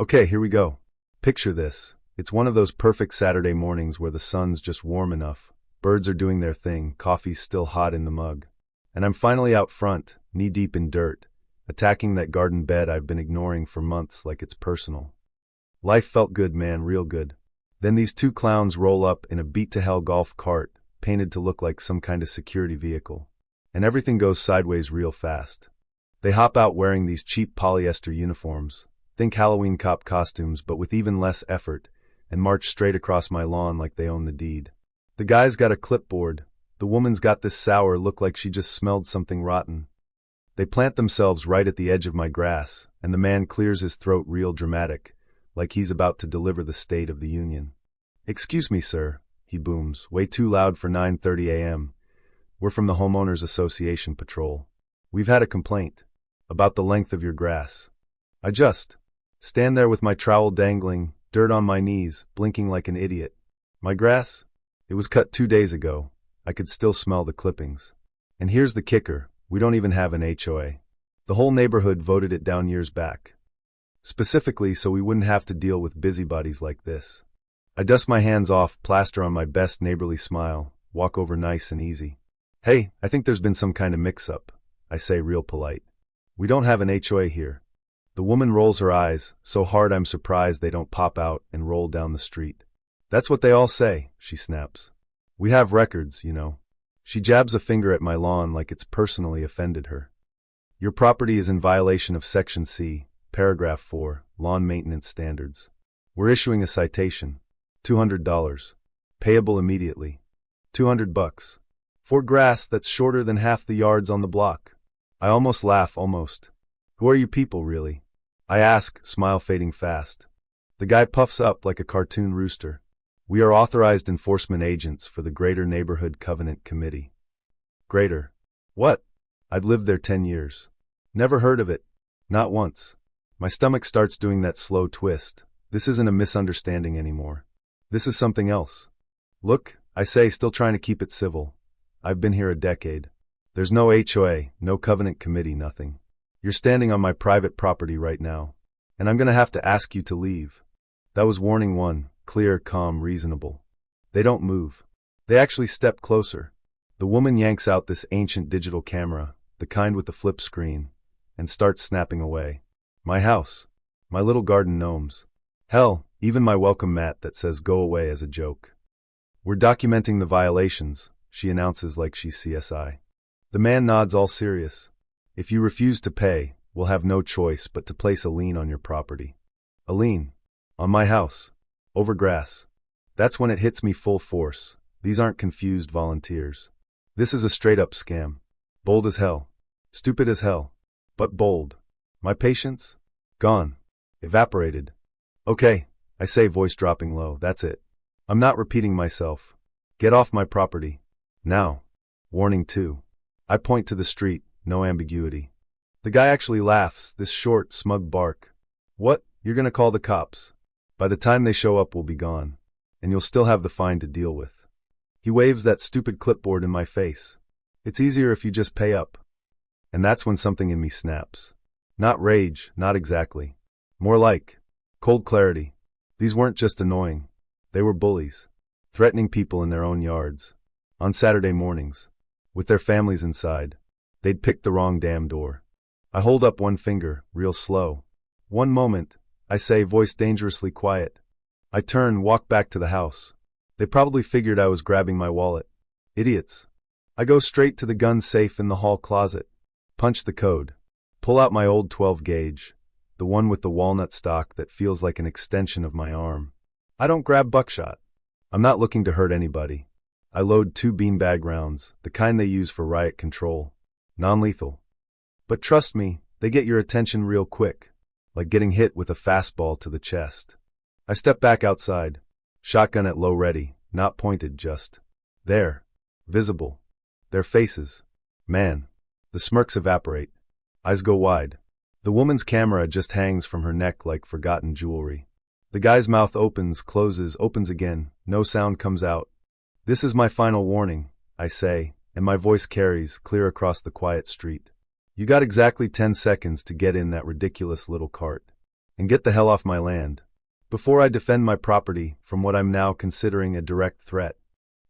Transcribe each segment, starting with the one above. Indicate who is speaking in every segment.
Speaker 1: Okay, here we go. Picture this. It's one of those perfect Saturday mornings where the sun's just warm enough, birds are doing their thing, coffee's still hot in the mug. And I'm finally out front, knee-deep in dirt, attacking that garden bed I've been ignoring for months like it's personal. Life felt good, man, real good. Then these two clowns roll up in a beat-to-hell golf cart, painted to look like some kind of security vehicle. And everything goes sideways real fast. They hop out wearing these cheap polyester uniforms, think Halloween cop costumes but with even less effort, and march straight across my lawn like they own the deed. The guy's got a clipboard, the woman's got this sour look like she just smelled something rotten. They plant themselves right at the edge of my grass, and the man clears his throat real dramatic, like he's about to deliver the State of the Union. "Excuse me, sir," he booms, way too loud for 9:30 a.m. "We're from the Homeowners Association Patrol. We've had a complaint about the length of your grass." I just stand there with my trowel dangling, dirt on my knees, blinking like an idiot. My grass? It was cut 2 days ago. I could still smell the clippings. And here's the kicker, we don't even have an HOA. The whole neighborhood voted it down years back. Specifically so we wouldn't have to deal with busybodies like this. I dust my hands off, plaster on my best neighborly smile, walk over nice and easy. "Hey, I think there's been some kind of mix-up," I say real polite. "We don't have an HOA here." The woman rolls her eyes, so hard I'm surprised they don't pop out and roll down the street. "That's what they all say," she snaps. "We have records, you know." She jabs a finger at my lawn like it's personally offended her. "Your property is in violation of Section C, Paragraph 4, Lawn Maintenance Standards. We're issuing a citation. $200. Payable immediately. $200. For grass that's shorter than half the yards on the block." I almost laugh, almost. "Who are you people, really?" I ask, smile fading fast. The guy puffs up like a cartoon rooster. "We are authorized enforcement agents for the Greater Neighborhood Covenant Committee." Greater? What? I'd lived there 10 years. Never heard of it. Not once. My stomach starts doing that slow twist. This isn't a misunderstanding anymore. This is something else. "Look," I say, still trying to keep it civil. "I've been here a decade. There's no HOA, no covenant committee, nothing. You're standing on my private property right now. And I'm gonna have to ask you to leave." That was warning one, clear, calm, reasonable. They don't move. They actually step closer. The woman yanks out this ancient digital camera, the kind with the flip screen, and starts snapping away. My house. My little garden gnomes. Hell, even my welcome mat that says "go away" as a joke. "We're documenting the violations," she announces like she's CSI. The man nods, all serious. "If you refuse to pay, we'll have no choice but to place a lien on your property." A lien? On my house? Over grass? That's when it hits me full force. These aren't confused volunteers. This is a straight-up scam. Bold as hell. Stupid as hell. But bold. My patience? Gone. Evaporated. "Okay," I say, voice dropping low, "that's it. I'm not repeating myself. Get off my property. Now." Warning 2. I point to the street, no ambiguity. The guy actually laughs, this short, smug bark. "What? You're gonna call the cops? By the time they show up, we'll be gone. And you'll still have the fine to deal with." He waves that stupid clipboard in my face. "It's easier if you just pay up." And that's when something in me snaps. Not rage, not exactly. More like cold clarity. These weren't just annoying. They were bullies. Threatening people in their own yards. On Saturday mornings. With their families inside. They'd picked the wrong damn door. I hold up one finger, real slow. "One moment," I say, voice dangerously quiet. I turn, walk back to the house. They probably figured I was grabbing my wallet. Idiots. I go straight to the gun safe in the hall closet. Punch the code. Pull out my old 12 gauge. The one with the walnut stock that feels like an extension of my arm. I don't grab buckshot. I'm not looking to hurt anybody. I load 2 beanbag rounds, the kind they use for riot control. Non-lethal. But trust me, they get your attention real quick. Like getting hit with a fastball to the chest. I step back outside. Shotgun at low ready, not pointed, just there. Visible. Their faces. Man. The smirks evaporate. Eyes go wide. The woman's camera just hangs from her neck like forgotten jewelry. The guy's mouth opens, closes, opens again. No sound comes out. "This is my final warning," I say, and my voice carries clear across the quiet street. "You got exactly 10 seconds to get in that ridiculous little cart. and get the hell off my land. Before I defend my property from what I'm now considering a direct threat,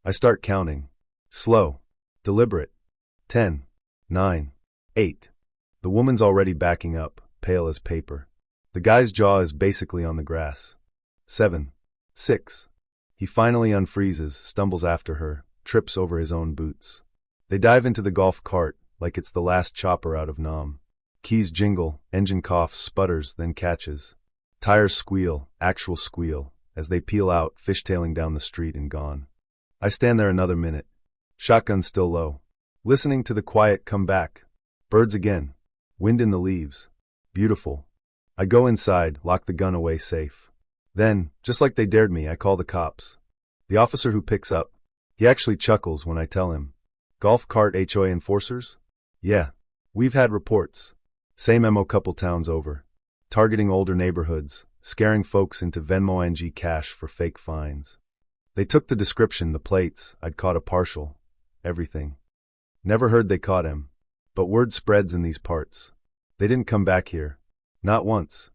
Speaker 1: I start counting. Slow. Deliberate. 10. 9. 8. The woman's already backing up, pale as paper. The guy's jaw is basically on the grass. 7. 6. He finally unfreezes, stumbles after her, trips over his own boots. They dive into the golf cart like it's the last chopper out of Nam. Keys jingle, engine coughs, sputters, then catches. Tires squeal, actual squeal, as they peel out, fishtailing down the street and gone. I stand there another minute, shotgun still low, listening to the quiet come back. Birds again. Wind in the leaves. Beautiful. I go inside, lock the gun away safe. Then, just like they dared me, I call the cops. The officer who picks up, he actually chuckles when I tell him. Golf cart HOA enforcers? Yeah. We've had reports. Same MO couple towns over. Targeting older neighborhoods, scaring folks into Venmo NG cash for fake fines. They took the description, the plates, I'd caught a partial. Everything. Never heard they caught him. But word spreads in these parts. They didn't come back here. Not once.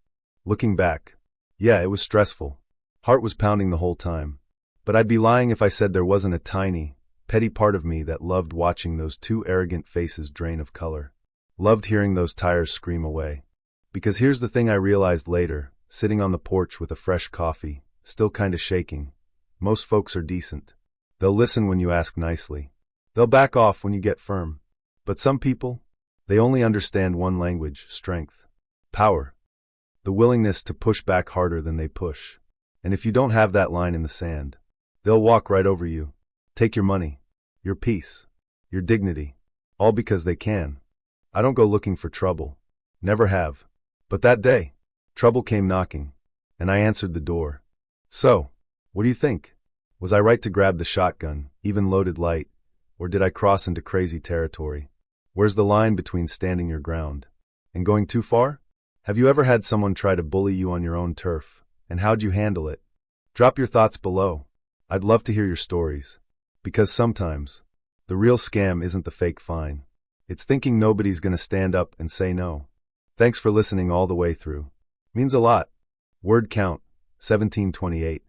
Speaker 1: Looking back. Yeah, it was stressful. Heart was pounding the whole time. But I'd be lying if I said there wasn't a tiny, petty part of me that loved watching those two arrogant faces drain of color. Loved hearing those tires scream away. Because here's the thing I realized later, sitting on the porch with a fresh coffee, still kinda shaking. Most folks are decent. They'll listen when you ask nicely. They'll back off when you get firm. But some people, they only understand one language, strength. Power. The willingness to push back harder than they push. And if you don't have that line in the sand, they'll walk right over you. Take your money, your peace, your dignity, all because they can. I don't go looking for trouble. Never have. But that day, trouble came knocking, and I answered the door. So, what do you think? Was I right to grab the shotgun, even loaded light, or did I cross into crazy territory? Where's the line between standing your ground and going too far? Have you ever had someone try to bully you on your own turf, and how'd you handle it? Drop your thoughts below. I'd love to hear your stories. Because sometimes, the real scam isn't the fake fine. It's thinking nobody's gonna stand up and say no. Thanks for listening all the way through. Means a lot. Word count, 1728.